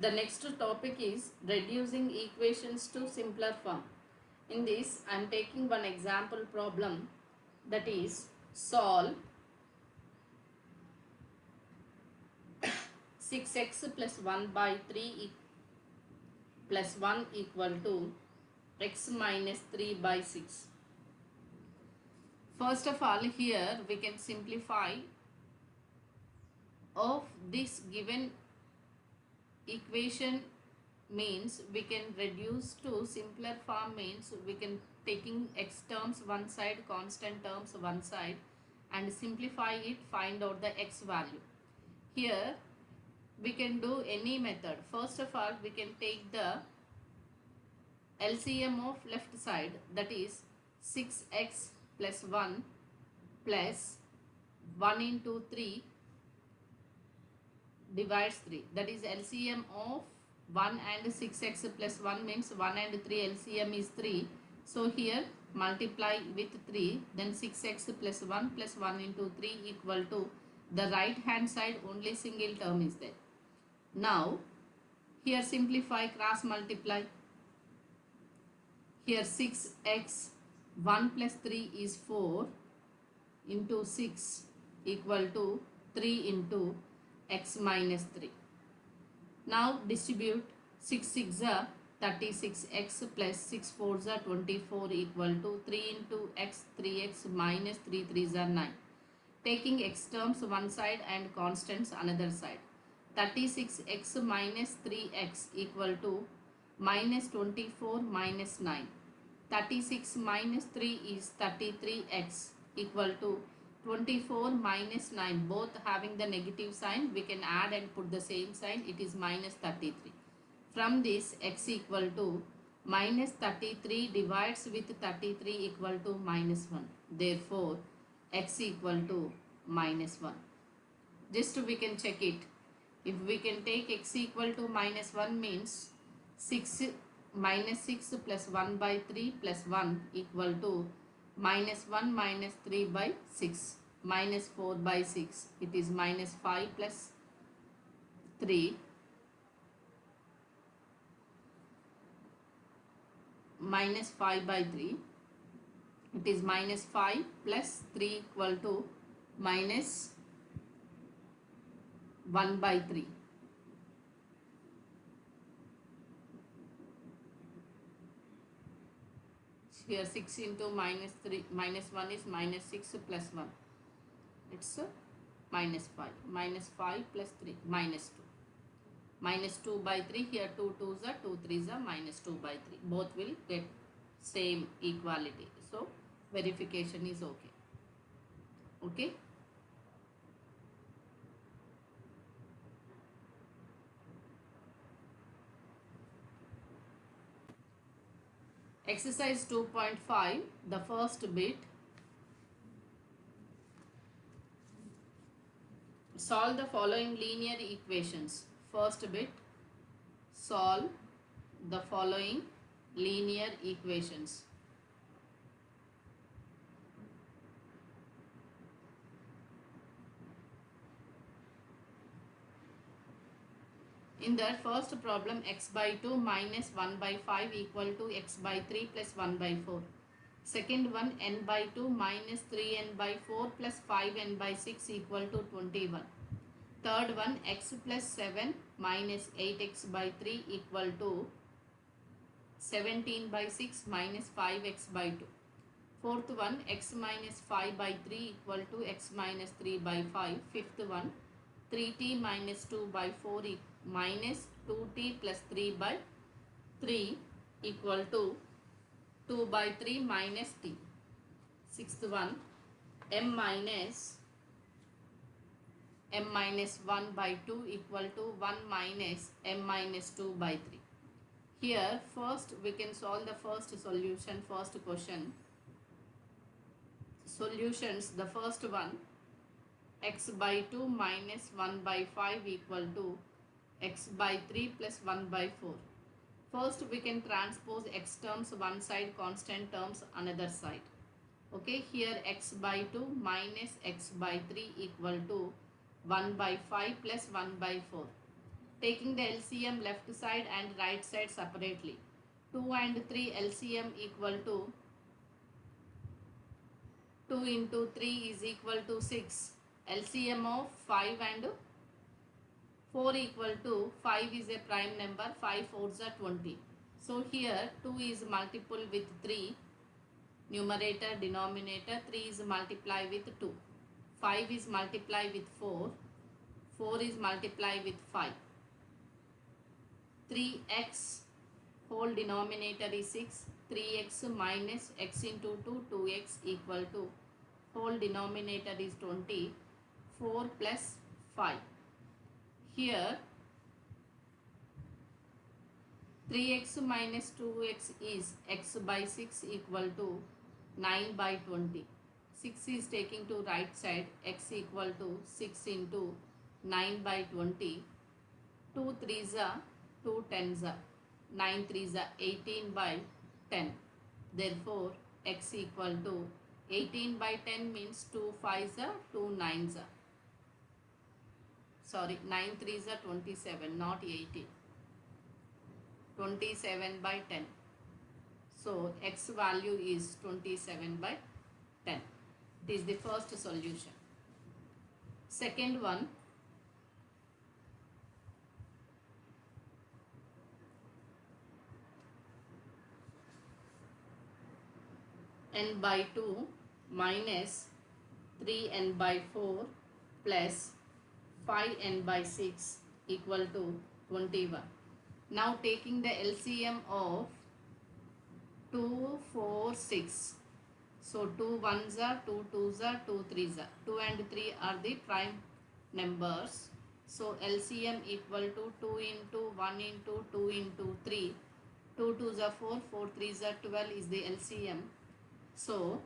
The next topic is reducing equations to simpler form. In this, I am taking one example problem, that is solve 6x plus 1 by 3 plus 1 equal to x minus 3 by 6. First of all, here we can simplify of this given equation, means we can reduce to simpler form, means we can taking x terms one side, constant terms one side, and simplify it, find out the x value. Here we can do any method. First of all, we can take the LCM of left side, that is 6x plus 1 plus 1 into 3 divides 3, that is LCM of 1 and 6x plus 1 means 1 and 3 LCM is 3. So here multiply with 3, then 6x plus 1 plus 1 into 3 equal to the right hand side only single term is there. Now here simplify, cross multiply. Here 6x 1 plus 3 is 4 into 6 equal to 3 into x minus 3. Now distribute, 6 6 are 36x plus 6 4 are 24 equal to 3 into x, 3x minus 3 3 are 9. Taking x terms one side and constants another side. 36x minus 3x equal to minus 24 minus 9. 36 minus 3 is 33x equal to 24 minus 9, both having the negative sign, we can add and put the same sign, it is minus 33. From this, x equal to minus 33 divides with 33 equal to minus 1. Therefore, x equal to minus 1. Just we can check it. If we can take x equal to minus 1 means 6 minus 6 plus 1 by 3 plus 1 equal to minus 1 minus 3 by 6 minus 4 by 6. It is minus 5 plus 3 minus 5 by 3. It is minus 5 plus 3 equal to minus 1 by 3. Here 6 into minus 3 minus 1 is minus 6 plus 1. It's minus 5. Minus 5 plus 3 minus 2. Minus 2 by 3. Here 2 2s are 2 3s are minus 2 by 3. Both will get same equality. So verification is okay. Okay. Exercise 2.5, the first bit. Solve the following linear equations. First bit, solve the following linear equations. In that first problem, x by 2 minus 1 by 5 equal to x by 3 plus 1 by 4. Second one, n by 2 minus 3n by 4 plus 5n by 6 equal to 21. Third one, x plus 7 minus 8x by 3 equal to 17 by 6 minus 5x by 2. Fourth one, x minus 5 by 3 equal to x minus 3 by 5. Fifth one, 3t minus 2 by 4 minus 2t plus 3 by 3 equal to 2 by 3 minus t. Sixth one, m minus 1 by 2 equal to 1 minus m minus 2 by 3. Here first we can solve the first solution, first question. Solutions, the first one, x by 2 minus 1 by 5 equal to x by 3 plus 1 by 4. First we can transpose x terms one side, constant terms another side. Okay, here x by 2 minus x by 3 equal to 1 by 5 plus 1 by 4. Taking the LCM left side and right side separately. 2 and 3 LCM equal to 2 into 3 is equal to 6. LCM of 5 and 4 equal to 5 is a prime number. 5 fours are 20. So here 2 is multiple with 3. Numerator, denominator. 3 is multiply with 2. 5 is multiply with 4. 4 is multiply with 5. 3x whole denominator is 6. 3x minus x into 2, 2x equal to whole denominator is 20. 4 plus 5. Here 3x minus 2x is x by 6 equal to 9 by 20. 6 is taking to right side, x equal to 6 into 9 by 20. 2 3s are 2 10s are 9 3s are 18 by 10. Therefore, x equal to 18 by 10 means 2 5s are 2 9s are. Sorry, 9 3s are 27, not 18. 27 by 10. So, x value is 27 by 10. It is the first solution. Second one, n by 2 minus 3n by 4 plus 5n by 6 equal to 21. Now taking the LCM of 2, 4, 6. So 2 1s are, 2 2s are, 2 3s are. 2 and 3 are the prime numbers. So LCM equal to 2 into 1 into 2 into 3. 2 2s are 4, 4 3s are 12 is the LCM. So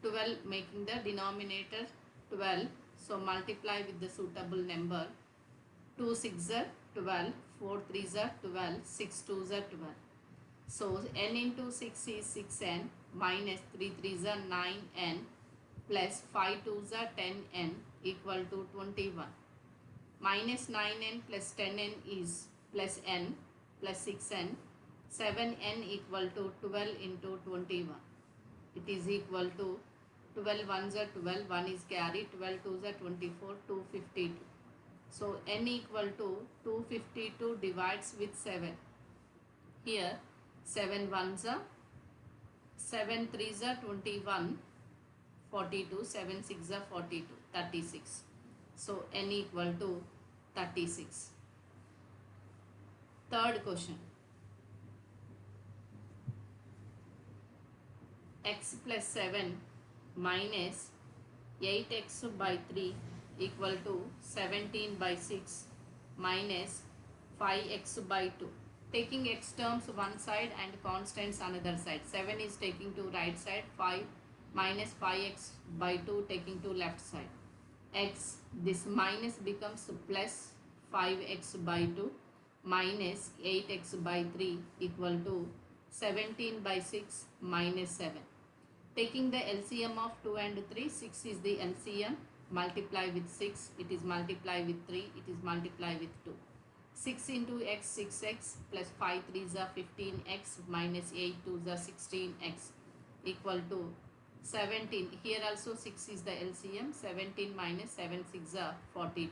12 making the denominator 12. So multiply with the suitable number. 2 6 are 12, 4 3s are 12, 6 2s are 12. So n into 6 is 6n minus 3 3s are 9n plus 5 2s are 10n equal to 21. Minus 9n plus 10n is plus n plus 6n. 7n equal to 12 into 21. It is equal to 12 1s are 12, 1 is carried, 12 2s are 24, 252. So n equal to 252 divides with 7. Here 7 1s are 7 3s are 21, 42, 7 6 are 42, 36. So n equal to 36. Third question. X plus 7 minus 8x by 3 equal to 17 by 6 minus 5x by 2. Taking x terms one side and constants another side. 7 is taking to right side, 5 minus 5x by 2 taking to left side. X, this minus becomes plus 5x by 2 minus 8x by 3 equal to 17 by 6 minus 7. Taking the LCM of 2 and 3, 6 is the LCM. Multiply with 6, it is multiply with 3, it is multiply with 2. 6 into x, 6x plus 5 3s are 15x minus 8 2s are 16x equal to 17. Here also 6 is the LCM. 17 minus 7 6 are 42.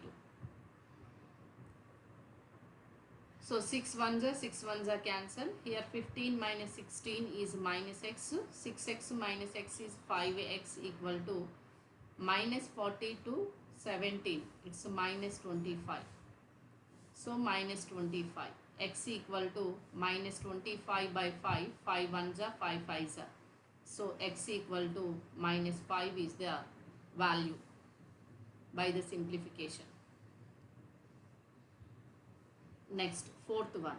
So 6 1s are cancelled. Here 15 minus 16 is minus x. 6x minus x is 5x equal to minus 40 to 17. It's minus 25. So minus 25. X equal to minus 25 by 5. 5 1s are 5 5s are. So x equal to minus 5 is the value by the simplification. Next, fourth one.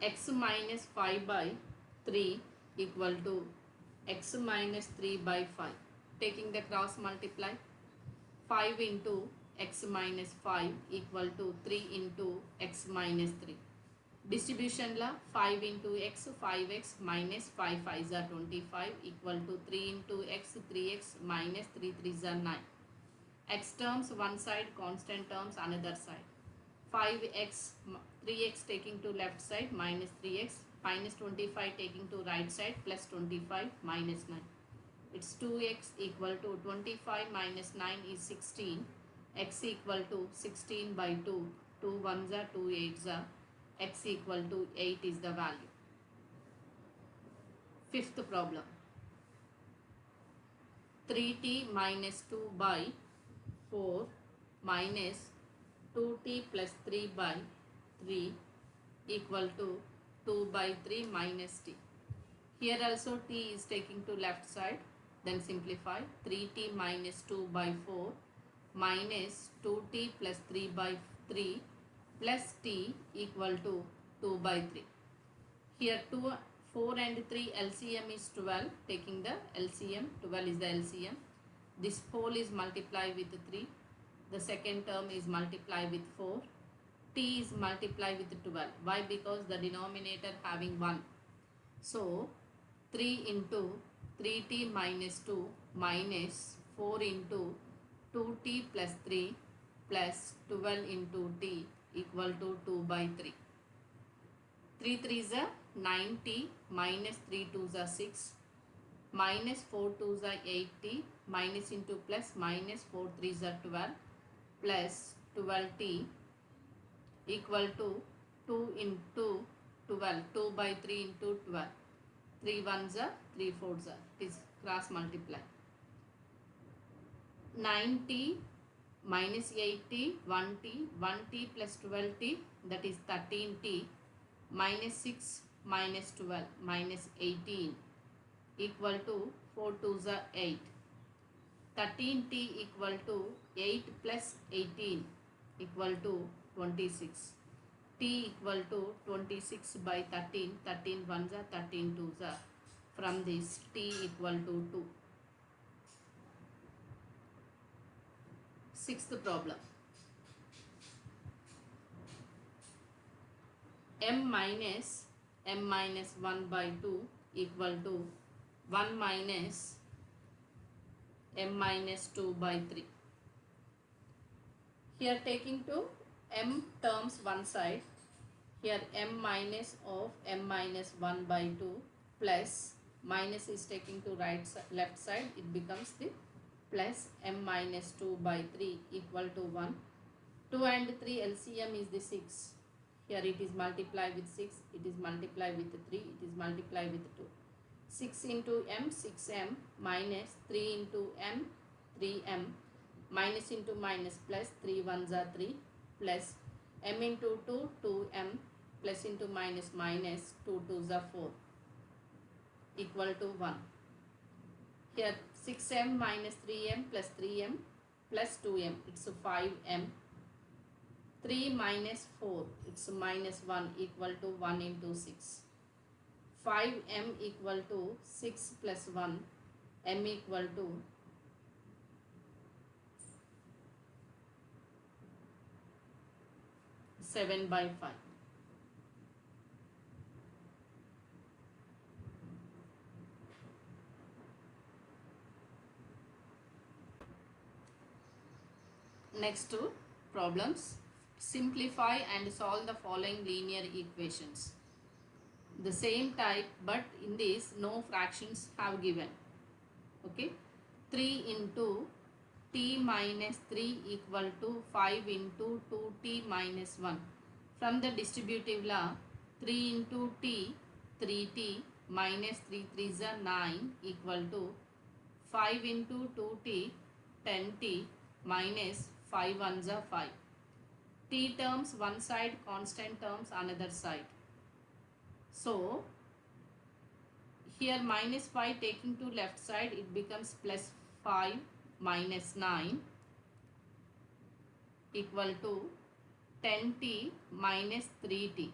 X minus 5 by 3 equal to x minus 3 by 5. Taking the cross multiply. 5 into x minus 5 equal to 3 into x minus 3. Distribution la 5 into x 5x minus 5 5s are 25 equal to 3 into x 3x minus 3 3s are 9. X terms one side, constant terms another side. 5x 3x taking to left side minus 3x minus 25 taking to right side plus 25 minus 9. It's 2x equal to 25 minus 9 is 16. X equal to 16 by 2. 2 ones are 2 8s are. X equal to 8 is the value. Fifth problem. 3t minus 2 by 4 minus 2t plus 3 by 3 equal to 2 by 3 minus t. Here also t is taking to left side. Then simplify. 3t minus 2 by 4 minus 2t plus 3 by 3 plus t equal to 2 by 3. Here 4 and 3 LCM is 12. Taking the LCM, 12 is the LCM. This whole is multiplied with 3. The second term is multiplied with 4. T is multiplied with 12. Why? Because the denominator having 1. So 3 into 3t minus 2 minus 4 into 2t plus 3 plus 12 into t equal to 2 by 3. 3 3s are 9t minus 3 2s are 6 minus 4 2s are 8t minus into plus minus 4 3s are 12 plus 12t equal to 2 into 12. 2 by 3 into 12. 3 1s are 3 4s are. It is cross multiply. 9t minus 8t 1t 1t plus 12t that is 13t minus 6 minus 12 minus 18 equal to 4 2s are 8. 13t equal to 8 plus 18 equal to 26. T equal to 26 by 13. 13 ones are 13 twos are. From this t equal to 2. Sixth problem. m minus 1 by 2 equal to 1 minus m minus 2 by 3. Here taking to m terms one side. Here m minus of m minus 1 by 2 plus minus is taking to left side. It becomes the plus m minus 2 by 3 equal to 1. 2 and 3 LCM is the 6. Here it is multiplied with 6. It is multiplied with 3. It is multiplied with 2. 6 into m 6m minus 3 into m 3m minus into minus plus 3 ones are 3 plus m into 2 2m plus into minus minus 2 2s are 4 equal to 1. Here 6m minus 3m plus 3m plus 2m, it's 5m. 3 minus 4, it's minus 1 equal to 1 into 6. 5m equal to 6 plus 1, m equal to 7 by 5. Next to problems. Simplify and solve the following linear equations. The same type, but in this no fractions have given. Okay. 3 into t minus 3 equal to 5 into 2t minus 1. From the distributive law, 3 into t, 3t minus 3 3s are 9 equal to 5 into 2t, 10t minus 5 ones are 5. T terms one side, constant terms another side. So here minus 5 taking to left side, it becomes plus 5 minus 9 equal to 10t minus 3t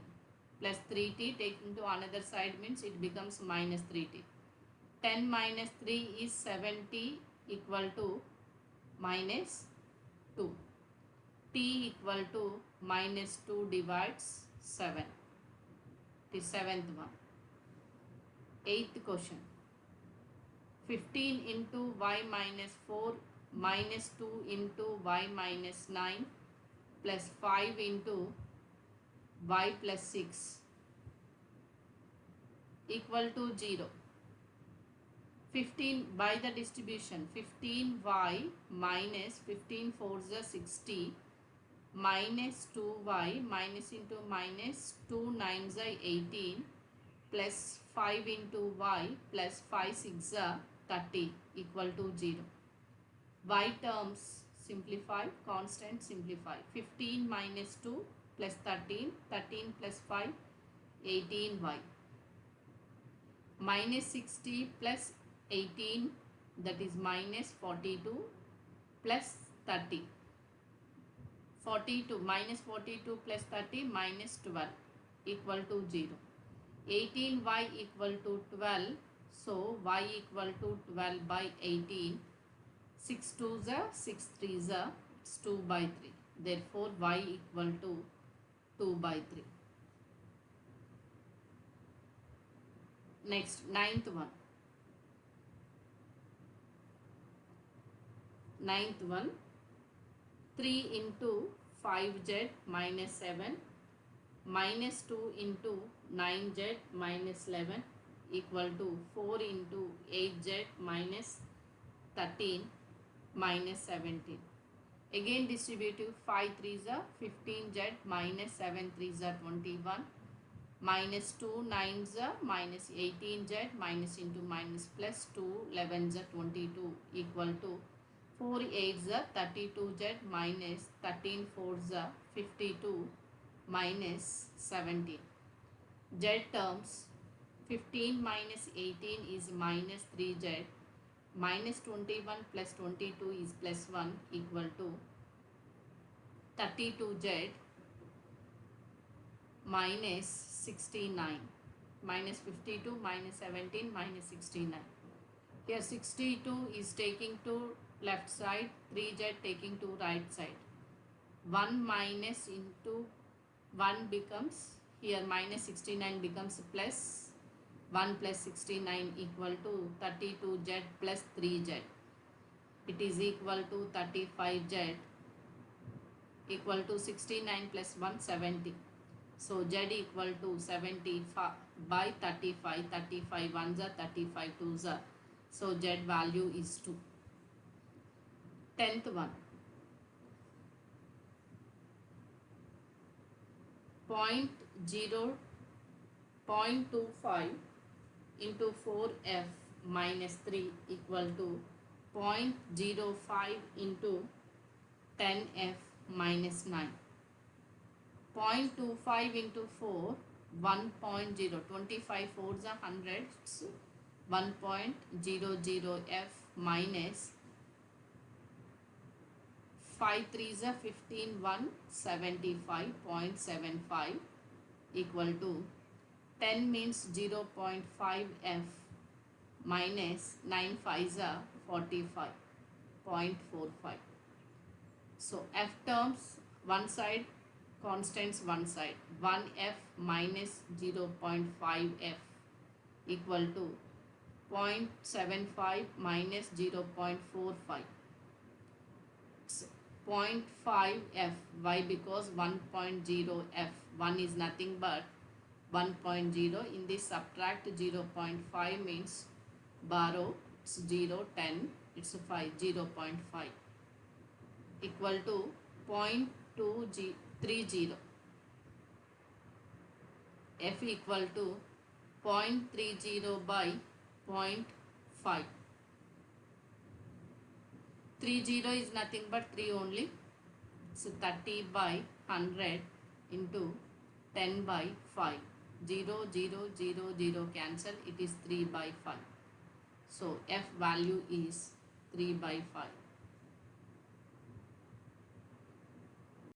plus 3t taking to another side means it becomes minus 3t. 10 minus 3 is 7t equal to minus 2. T equal to minus 2 divides 7. It is seventh one. Eighth question. 15 into y minus 4 minus 2 into y minus 9 plus 5 into y plus 6 equal to 0. 15 by the distribution, 15y minus 15 4s are 60 minus 2y minus into minus 2 9s are 18 plus 5 into y plus 5 6 are 30 equal to 0. Y terms simplify, constant simplify. 15 minus 2 plus 13, 13 plus 5, 18y. Minus 60 plus 18, that is minus 42 plus 30. 42 minus 42 plus 30 minus 12 equal to 0. 18y equal to 12, so y equal to 12 by 18. 6 2s are 6 3s are, it's 2 by 3. Therefore y equal to 2 by 3. Next, ninth one. Ninth one. 3 into 5z minus 7 minus 2 into 9z minus 11 equal to 4 into 8z minus 13 minus 17. Again distributive, 5 3s are 15z minus 7 3s are 21 minus 2 9s are minus 18z minus into minus plus 2 11s are 22 equal to 4 8s are 32z minus 13 4s are 52 minus 17. Z terms, 15 minus 18 is minus 3z minus 21 plus 22 is plus 1 equal to 32z minus 69 minus 52 minus 17 minus 69. Here 62 is taking to left side, 3z taking to right side. 1 minus into 1 becomes, here minus 69 becomes plus 1 plus 69 equal to 32z plus 3z. It is equal to 35z equal to 69 plus 1 70. So z equal to 70 by 35. 35 1s are 35 2s are. So z value is 2. 10th one. 0.25 into 4f minus 3 equal to 0.05 into 10f minus 9. 0.25 into 4, 1.0. 25 4s are hundreds. 1.00f minus 5 3s are 15 1 75.75 equal to 10 means 0.5f minus 9 5s are 45.45. So f terms one side, constants one side. 1f minus 0.5f equal to 0.75 minus 0.45. 0.5f. Why? Because 1.0f. 1 is nothing but 1.0. In this subtract 0.5 means borrow. It's 0, 10. It's 5. 0.5 equal to 0.230. F equal to 0.30 by 0.5. 30 is nothing but 3 only. So 30 by 100 into 10 by 5. 0, 0, 0, 0 cancel. It is 3 by 5. So F value is 3 by 5.